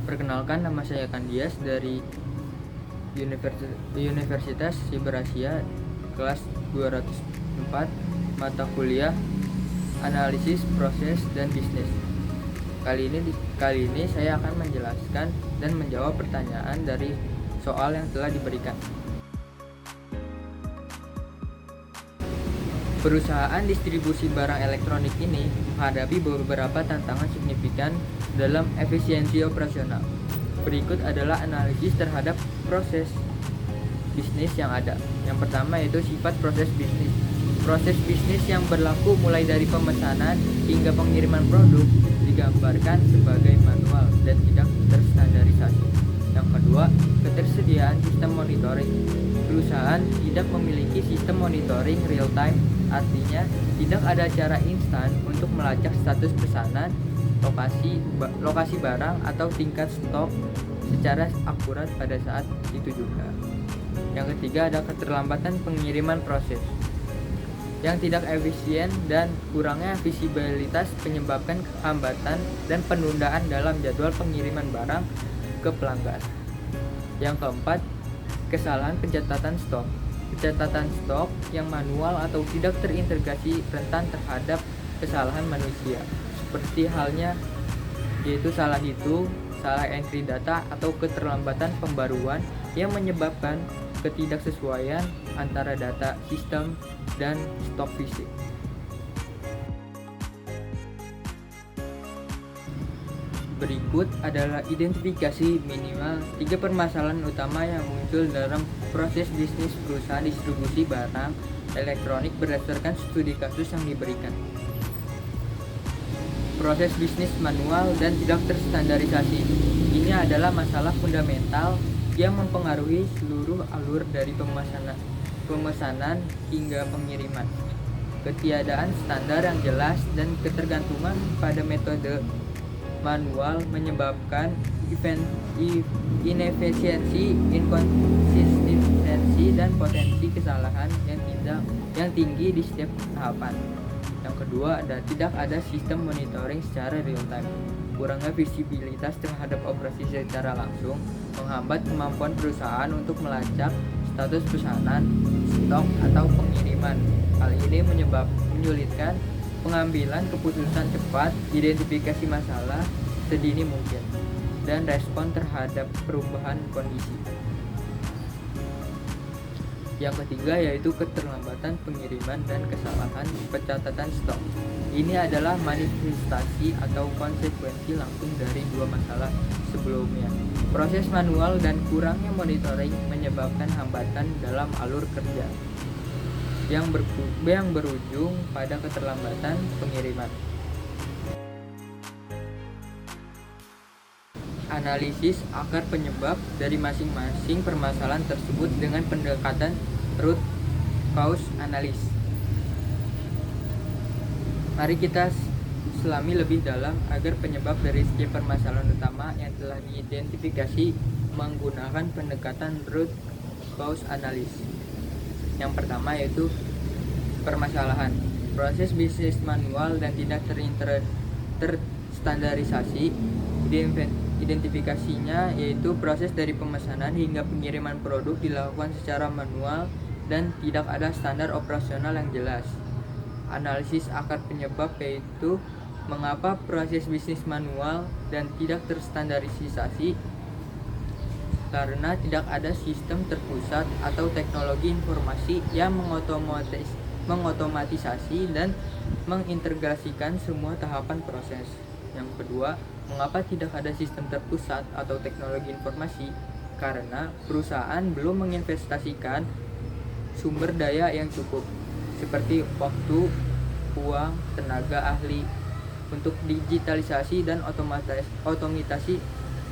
Perkenalkan, nama saya Kandias dari Universitas Siberasia, kelas 204, mata kuliah Analisis Proses dan Bisnis. Kali ini saya akan menjelaskan dan menjawab pertanyaan dari soal yang telah diberikan. Perusahaan distribusi barang elektronik ini menghadapi beberapa tantangan signifikan dalam efisiensi operasional. Berikut adalah analisis terhadap proses bisnis yang ada. Yang pertama yaitu sifat proses bisnis. Proses bisnis yang berlaku mulai dari pemesanan hingga pengiriman produk digambarkan sebagai manual dan tidak terstandarisasi. Yang kedua, ketersediaan sistem monitoring. Perusahaan tidak memiliki sistem monitoring real time, artinya tidak ada cara instan untuk melacak status pesanan, lokasi barang atau tingkat stok secara akurat pada saat itu juga. Yang ketiga ada keterlambatan pengiriman proses yang tidak efisien dan kurangnya visibilitas menyebabkan hambatan dan penundaan dalam jadwal pengiriman barang ke pelanggan. Yang keempat, kesalahan pencatatan stok. Pencatatan stok yang manual atau tidak terintegrasi rentan terhadap kesalahan manusia, seperti halnya yaitu salah hitung, salah entry data, atau keterlambatan pembaruan yang menyebabkan ketidaksesuaian antara data sistem dan stok fisik. Berikut adalah identifikasi minimal 3 permasalahan utama yang muncul dalam proses bisnis perusahaan distribusi barang elektronik berdasarkan studi kasus yang diberikan. Proses bisnis manual dan tidak terstandarisasi. Ini adalah masalah fundamental yang mempengaruhi seluruh alur dari pemesanan hingga pengiriman. Ketiadaan standar yang jelas dan ketergantungan pada metode manual menyebabkan inefisiensi, inkonsistensi, dan potensi kesalahan yang tinggi di setiap tahapan. Yang kedua, tidak ada sistem monitoring secara real time. Kurangnya visibilitas terhadap operasi secara langsung menghambat kemampuan perusahaan untuk melacak status pesanan, stok, atau pengiriman. Hal ini menyulitkan pengambilan keputusan cepat, identifikasi masalah sedini mungkin, dan respon terhadap perubahan kondisi. Yang ketiga yaitu keterlambatan pengiriman dan kesalahan pencatatan stok. Ini adalah manifestasi atau konsekuensi langsung dari dua masalah sebelumnya. Proses manual dan kurangnya monitoring menyebabkan hambatan dalam alur kerja yang berujung pada keterlambatan pengiriman. Analisis akar penyebab dari masing-masing permasalahan tersebut dengan pendekatan root cause analysis. Mari kita selami lebih dalam agar penyebab dari setiap permasalahan utama yang telah diidentifikasi menggunakan pendekatan root cause analysis. Yang pertama yaitu permasalahan. Proses bisnis manual dan tidak terstandarisasi. Identifikasinya yaitu proses dari pemesanan hingga pengiriman produk dilakukan secara manual dan tidak ada standar operasional yang jelas. Analisis akar penyebab yaitu mengapa proses bisnis manual dan tidak terstandarisasi, karena tidak ada sistem terpusat atau teknologi informasi yang mengotomatisasi dan mengintegrasikan semua tahapan proses. Yang kedua, mengapa tidak ada sistem terpusat atau teknologi informasi? Karena perusahaan belum menginvestasikan sumber daya yang cukup, seperti waktu, uang, tenaga ahli untuk digitalisasi dan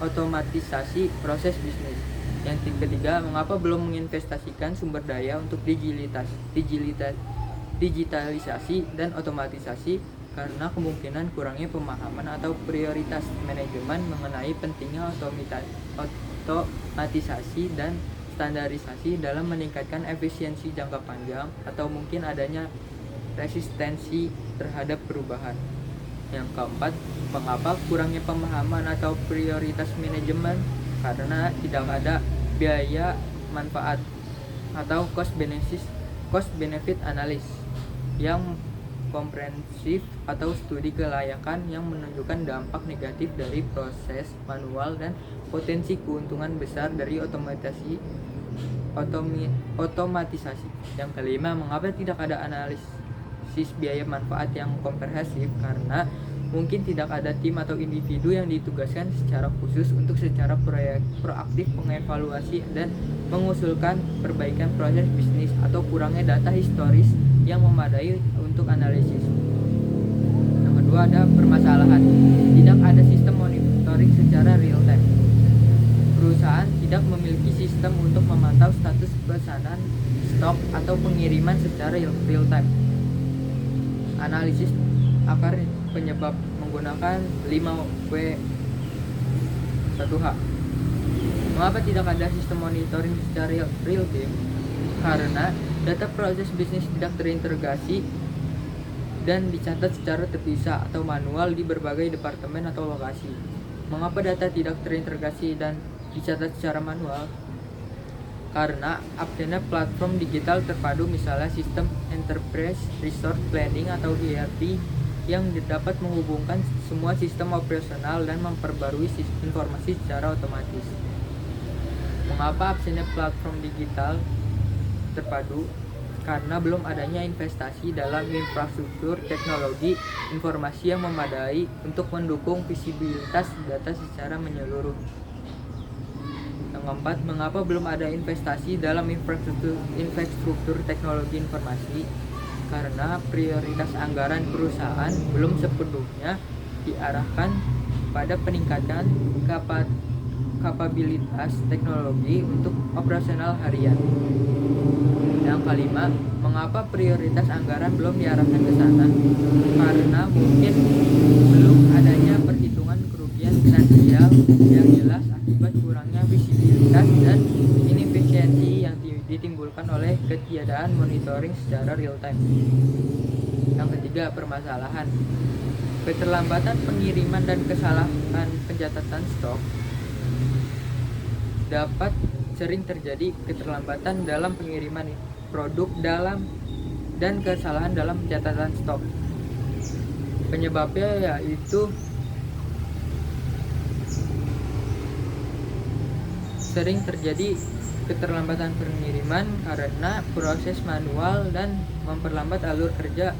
otomatisasi proses bisnis. Yang ketiga, mengapa belum menginvestasikan sumber daya untuk digitalisasi dan otomatisasi? Karena kemungkinan kurangnya pemahaman atau prioritas manajemen mengenai pentingnya otomatisasi dan standarisasi dalam meningkatkan efisiensi jangka panjang, atau mungkin adanya resistensi terhadap perubahan. Yang keempat, mengapa kurangnya pemahaman atau prioritas manajemen? Karena tidak ada biaya manfaat atau cost benefit analysis yang komprehensif atau studi kelayakan yang menunjukkan dampak negatif dari proses manual dan potensi keuntungan besar dari otomatisasi. Yang kelima, mengapa tidak ada analisis biaya manfaat yang komprehensif? Karena mungkin tidak ada tim atau individu yang ditugaskan secara khusus untuk secara proaktif mengevaluasi dan mengusulkan perbaikan proses bisnis, atau kurangnya data historis yang memadai untuk analisis. Yang kedua, ada permasalahan. Tidak ada sistem monitoring secara real time. Perusahaan tidak memiliki sistem untuk memantau status pesanan, stok, atau pengiriman secara real time. Analisis akar penyebab menggunakan 5W1H. Mengapa tidak ada sistem monitoring secara real time? Karena data proses bisnis tidak terintegrasi dan dicatat secara terpisah atau manual di berbagai departemen atau lokasi. Mengapa data tidak terintegrasi dan dicatat secara manual? Karena absennya platform digital terpadu, misalnya sistem Enterprise Resource Planning atau ERP, yang dapat menghubungkan semua sistem operasional dan memperbarui informasi secara otomatis. Mengapa absennya platform digital terpadu? Karena belum adanya investasi dalam infrastruktur teknologi informasi yang memadai untuk mendukung visibilitas data secara menyeluruh. Yang keempat, mengapa belum ada investasi dalam infrastruktur teknologi informasi? Karena prioritas anggaran perusahaan belum sepenuhnya diarahkan pada peningkatan kapabilitas teknologi untuk operasional harian. Yang kelima, mengapa prioritas anggaran belum diarahkan ke sana? Karena mungkin belum adanya perhitungan kerugian finansial yang jelas akibat kurangnya visibilitas dan inefisiensi yang ditimbulkan oleh ketiadaan monitoring secara real time. Yang ketiga, permasalahan. Keterlambatan pengiriman dan kesalahan pencatatan stok. Dapat sering terjadi keterlambatan dalam pengiriman produk dan kesalahan dalam pencatatan stok. Penyebabnya yaitu sering terjadi keterlambatan pengiriman karena proses manual dan memperlambat alur kerja,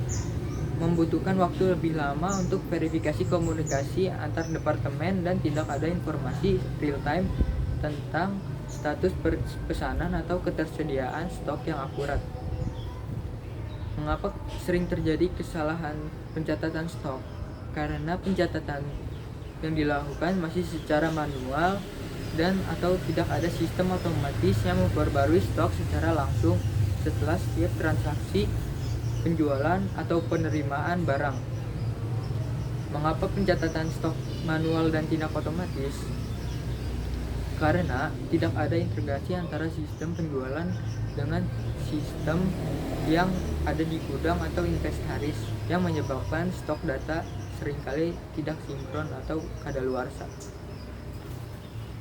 membutuhkan waktu lebih lama untuk verifikasi komunikasi antar departemen, dan tidak ada informasi real time tentang status pesanan atau ketersediaan stok yang akurat. Mengapa sering terjadi kesalahan pencatatan stok? Karena pencatatan yang dilakukan masih secara manual dan atau tidak ada sistem otomatis yang memperbarui stok secara langsung setelah setiap transaksi penjualan atau penerimaan barang. Mengapa pencatatan stok manual dan tidak otomatis? Karena tidak ada integrasi antara sistem penjualan dengan sistem yang ada di gudang atau inventaris, yang menyebabkan stok data seringkali tidak sinkron atau kadaluarsa.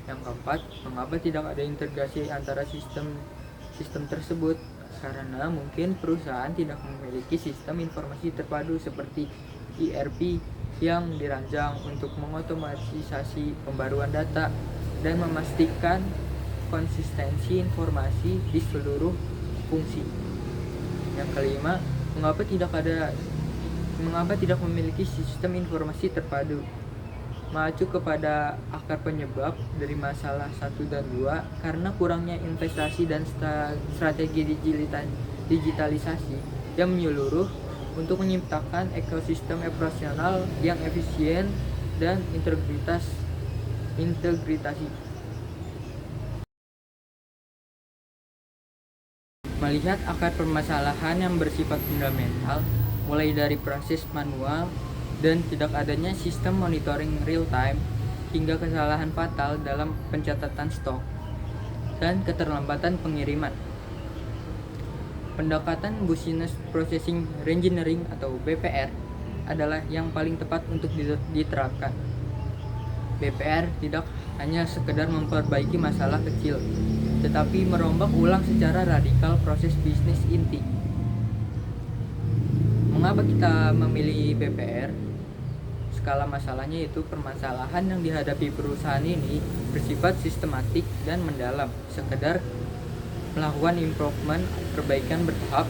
Yang keempat, mengapa tidak ada integrasi antara sistem tersebut? Karena mungkin perusahaan tidak memiliki sistem informasi terpadu seperti ERP yang dirancang untuk mengotomatisasi pembaruan data dan memastikan konsistensi informasi di seluruh fungsi. Yang kelima, mengapa tidak memiliki sistem informasi terpadu? Mengacu kepada akar penyebab dari masalah 1 dan 2, karena kurangnya investasi dan strategi digitalisasi yang menyeluruh untuk menciptakan ekosistem operasional yang efisien dan integrasi. Melihat akar permasalahan yang bersifat fundamental, mulai dari proses manual dan tidak adanya sistem monitoring real time, hingga kesalahan fatal dalam pencatatan stok dan keterlambatan pengiriman. Pendekatan Business Processing Reengineering atau BPR adalah yang paling tepat untuk diterapkan. BPR tidak hanya sekedar memperbaiki masalah kecil, tetapi merombak ulang secara radikal proses bisnis inti. Mengapa kita memilih BPR? Skala masalahnya yaitu permasalahan yang dihadapi perusahaan ini bersifat sistematik dan mendalam. Sekedar melakukan improvement, perbaikan bertahap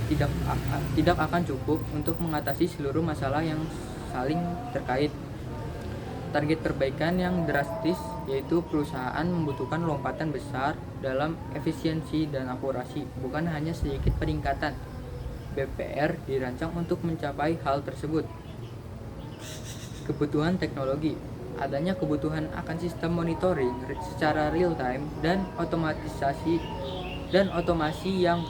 tidak akan cukup untuk mengatasi seluruh masalah yang saling terkait. Target perbaikan yang drastis yaitu perusahaan membutuhkan lompatan besar dalam efisiensi dan akurasi, bukan hanya sedikit peningkatan. BPR dirancang untuk mencapai hal tersebut. Kebutuhan teknologi. Adanya kebutuhan akan sistem monitoring secara real time dan otomasi yang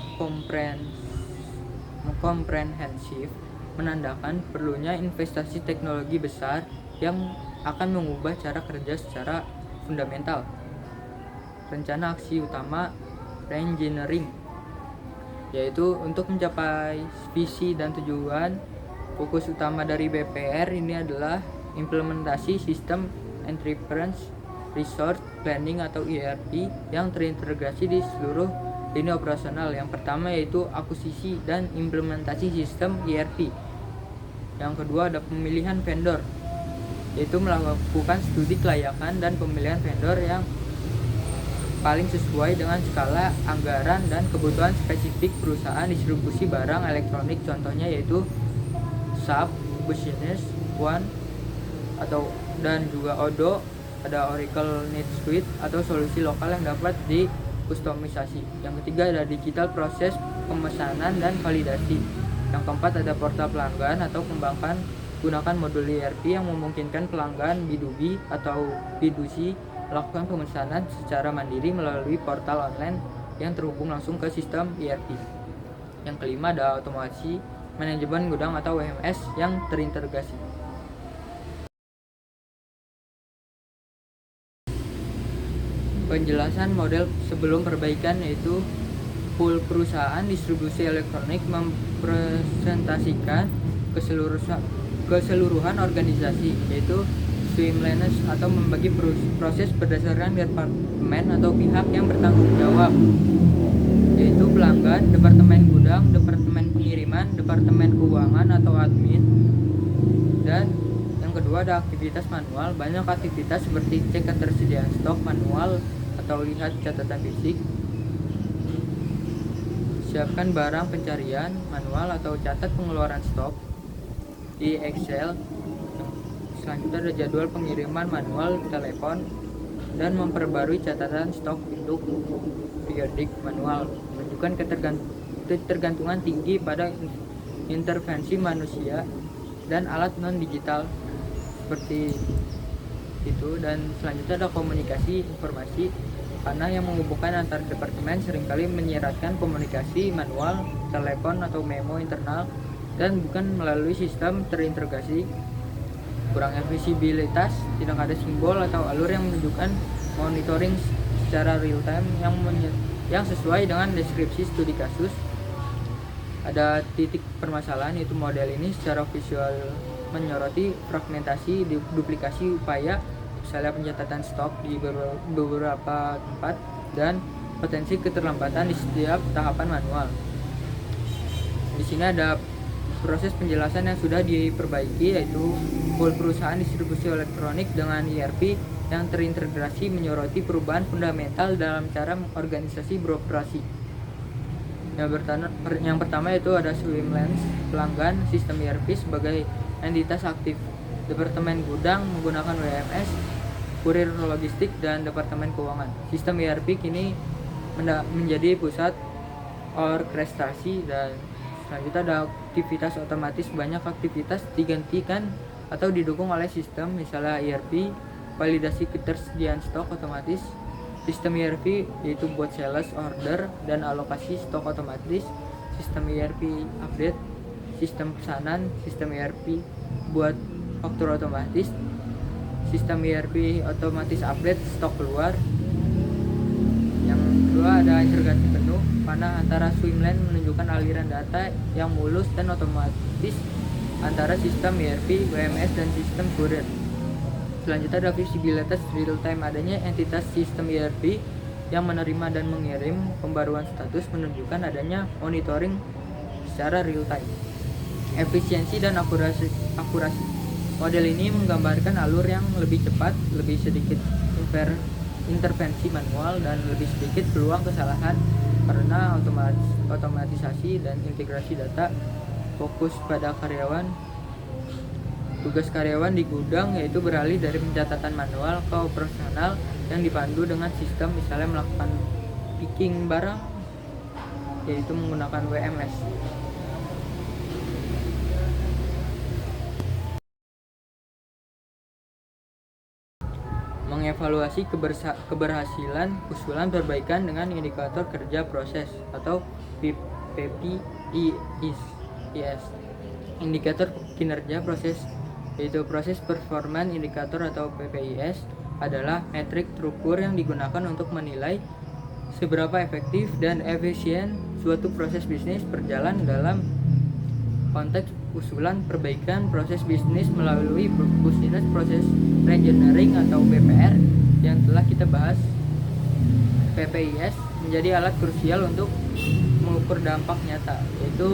komprehensif menandakan perlunya investasi teknologi besar yang akan mengubah cara kerja secara fundamental. Rencana aksi utama reengineering, yaitu untuk mencapai visi dan tujuan. Fokus utama dari BPR ini adalah implementasi sistem Enterprise Resource Planning atau ERP yang terintegrasi di seluruh lini operasional. Yang pertama yaitu akuisisi dan implementasi sistem ERP. Yang kedua ada pemilihan vendor, yaitu melakukan studi kelayakan dan pemilihan vendor yang paling sesuai dengan skala anggaran dan kebutuhan spesifik perusahaan distribusi barang elektronik. Contohnya yaitu SAP Business One dan juga Odoo, ada Oracle NetSuite atau solusi lokal yang dapat dikustomisasi. Yang ketiga ada digital proses pemesanan dan validasi. Yang keempat ada portal pelanggan atau kembangkan gunakan modul ERP yang memungkinkan pelanggan B2B atau B2C melakukan pemesanan secara mandiri melalui portal online yang terhubung langsung ke sistem ERP. Yang kelima ada otomasi manajemen gudang atau WMS yang terintegrasi. Penjelasan model sebelum perbaikan yaitu pool perusahaan distribusi elektronik mempresentasikan keseluruhan organisasi, yaitu streamlines atau membagi proses berdasarkan departemen atau pihak yang bertanggung jawab, yaitu pelanggan, departemen gudang, departemen pengiriman, departemen keuangan atau admin. Dan yang kedua ada aktivitas manual. Banyak aktivitas seperti cek ketersediaan stok manual atau lihat catatan fisik, siapkan barang pencarian manual atau catat pengeluaran stok di Excel. Selanjutnya ada jadwal pengiriman manual telepon dan memperbarui catatan stok bentuk periodik manual, menunjukkan ketergantungan tinggi pada intervensi manusia dan alat non digital seperti itu. Dan selanjutnya ada komunikasi informasi, karena yang menghubungkan antar departemen seringkali menyiratkan komunikasi manual, telepon atau memo internal dan bukan melalui sistem terintegrasi. Kurangnya visibilitas, tidak ada simbol atau alur yang menunjukkan monitoring secara real time yang sesuai dengan deskripsi studi kasus. Ada titik permasalahan, yaitu model ini secara visual menyoroti fragmentasi, duplikasi upaya, misalnya pencatatan stok di beberapa tempat dan potensi keterlambatan di setiap tahapan manual. Di sini ada proses penjelasan yang sudah diperbaiki, yaitu pool perusahaan distribusi elektronik dengan ERP yang terintegrasi menyoroti perubahan fundamental dalam cara organisasi beroperasi. Yang pertama yaitu ada Swimlens, pelanggan, sistem ERP sebagai entitas aktif, departemen gudang menggunakan WMS, kurir logistik, dan departemen keuangan. Sistem ERP kini menjadi pusat orkestrasi. Dan selanjutnya ada aktivitas otomatis. Banyak aktivitas digantikan atau didukung oleh sistem, misalnya ERP, validasi ketersediaan stok otomatis, sistem ERP yaitu buat sales order dan alokasi stok otomatis, sistem ERP update, sistem pesanan, sistem ERP buat faktur otomatis, sistem ERP otomatis update stok keluar. Yang kedua ada integrasi penuh, mana antara Swimlane menunjukkan aliran data yang mulus dan otomatis antara sistem ERP, WMS, dan sistem kurir. Selanjutnya ada visibilitas real time. Adanya entitas sistem ERP yang menerima dan mengirim pembaruan status menunjukkan adanya monitoring secara real time. Efisiensi dan akurasi. Model ini menggambarkan alur yang lebih cepat, lebih sedikit intervensi manual, dan lebih sedikit peluang kesalahan karena otomatisasi dan integrasi data. Fokus pada karyawan. Tugas karyawan di gudang yaitu beralih dari pencatatan manual ke operasional yang dipandu dengan sistem, misalnya melakukan picking barang yaitu menggunakan WMS. Mengevaluasi keberhasilan usulan perbaikan dengan indikator kerja proses atau PPIS. Indikator kinerja proses yaitu Process Performance Indicator atau PPIS adalah metrik terukur yang digunakan untuk menilai seberapa efektif dan efisien suatu proses bisnis berjalan dalam konteks usulan perbaikan proses bisnis melalui Business Process Reengineering atau BPR yang telah kita bahas. PPIS menjadi alat krusial untuk mengukur dampak nyata, yaitu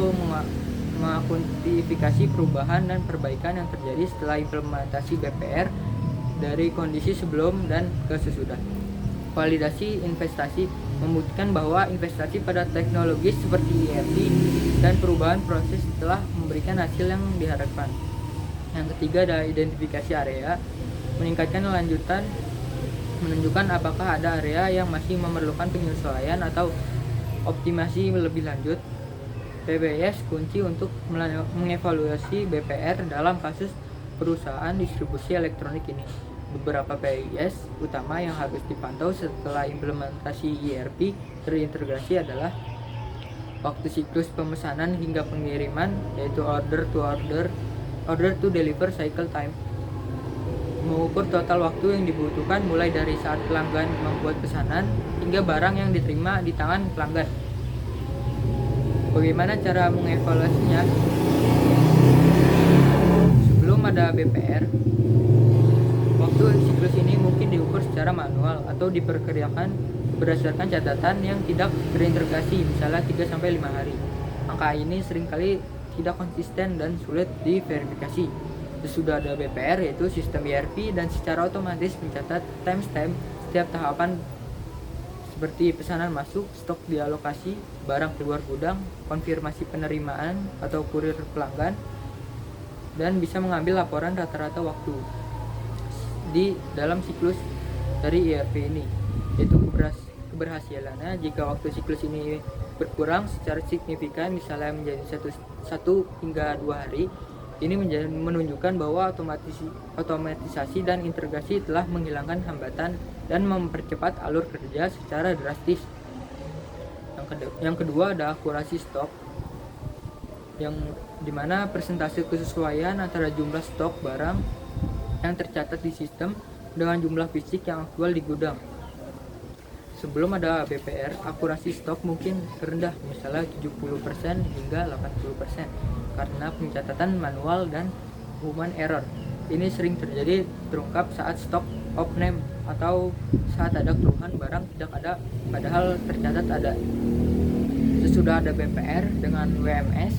menguantifikasi perubahan dan perbaikan yang terjadi setelah implementasi BPR dari kondisi sebelum dan ke sesudah. Validasi investasi membuktikan bahwa investasi pada teknologi seperti ERP dan perubahan proses telah memberikan hasil yang diharapkan. Yang ketiga ada identifikasi area, meningkatkan lanjutan, menunjukkan apakah ada area yang masih memerlukan penyesuaian atau optimasi lebih lanjut. PPIS kunci untuk mengevaluasi BPR dalam kasus perusahaan distribusi elektronik ini. Beberapa PPIS utama yang harus dipantau setelah implementasi ERP terintegrasi adalah waktu siklus pemesanan hingga pengiriman, yaitu order to deliver cycle time. Mengukur total waktu yang dibutuhkan mulai dari saat pelanggan membuat pesanan hingga barang yang diterima di tangan pelanggan. Bagaimana cara mengevaluasinya? Sebelum ada BPR, waktu siklus ini mungkin diukur secara manual atau diperkirakan berdasarkan catatan yang tidak terintegrasi, misalnya 3-5 hari. Angka ini seringkali tidak konsisten dan sulit diverifikasi. Sesudah ada BPR, yaitu sistem ERP, dan secara otomatis mencatat timestamp setiap tahapan seperti pesanan masuk, stok dialokasi, barang keluar gudang, konfirmasi penerimaan atau kurir pelanggan, dan bisa mengambil laporan rata-rata waktu di dalam siklus dari ERP ini, yaitu keberhasilannya. Jika waktu siklus ini berkurang secara signifikan, misalnya menjadi 1 hingga 2 hari, ini menunjukkan bahwa otomatisasi dan integrasi telah menghilangkan hambatan dan mempercepat alur kerja secara drastis. Yang kedua ada akurasi stok, yang dimana persentase kesesuaian antara jumlah stok barang yang tercatat di sistem dengan jumlah fisik yang aktual di gudang. Sebelum ada BPR, akurasi stok mungkin rendah, misalnya 70% hingga 80%, karena pencatatan manual dan human error. Ini sering terungkap saat stok off-name atau saat ada keluhan barang tidak ada padahal tercatat ada. Sesudah ada BPR dengan WMS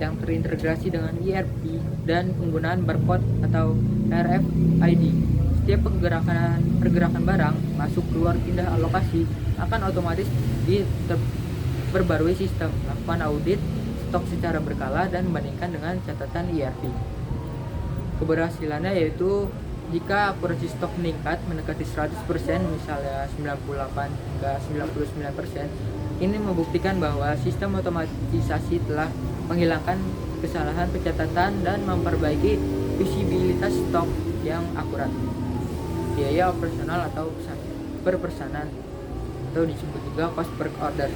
yang terintegrasi dengan ERP dan penggunaan barcode atau RFID, setiap pergerakan barang masuk keluar pindah alokasi akan otomatis diperbarui sistem, melakukan audit stok secara berkala dan membandingkan dengan catatan ERP. Keberhasilannya yaitu jika akurasi stok meningkat mendekati 100%, misalnya 98 hingga 99%, ini membuktikan bahwa sistem otomatisasi telah menghilangkan kesalahan pencatatan dan memperbaiki visibilitas stok yang akurat. Biaya operasional atau per pesanan atau disebut juga cost per order.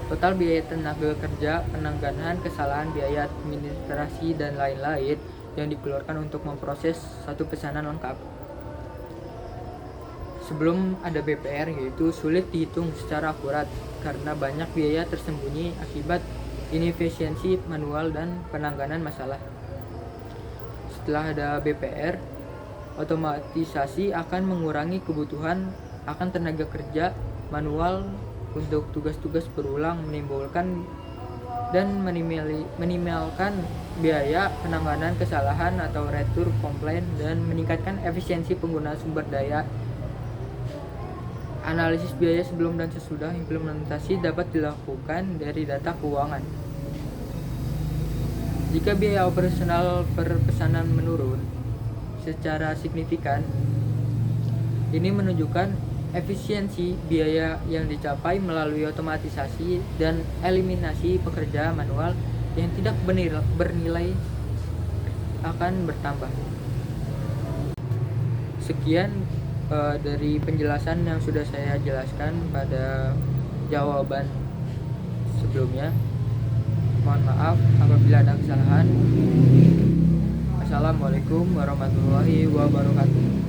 Total biaya tenaga kerja, penanganan kesalahan, biaya administrasi, dan lain-lain yang dikeluarkan untuk memproses satu pesanan lengkap. Sebelum ada BPR, yaitu sulit dihitung secara akurat karena banyak biaya tersembunyi akibat inefisiensi manual dan penanganan masalah. Setelah ada BPR, otomatisasi akan mengurangi kebutuhan akan tenaga kerja manual untuk tugas-tugas berulang, menimbulkan dan minimalkan biaya penanganan kesalahan atau retur komplain, dan meningkatkan efisiensi penggunaan sumber daya. Analisis biaya sebelum dan sesudah implementasi dapat dilakukan dari data keuangan. Jika biaya operasional per pesanan menurun secara signifikan, ini menunjukkan efisiensi biaya yang dicapai melalui otomatisasi dan eliminasi pekerja manual yang tidak bernilai akan bertambah. Sekian dari penjelasan yang sudah saya jelaskan pada jawaban sebelumnya. Mohon maaf apabila ada kesalahan. Assalamualaikum warahmatullahi wabarakatuh.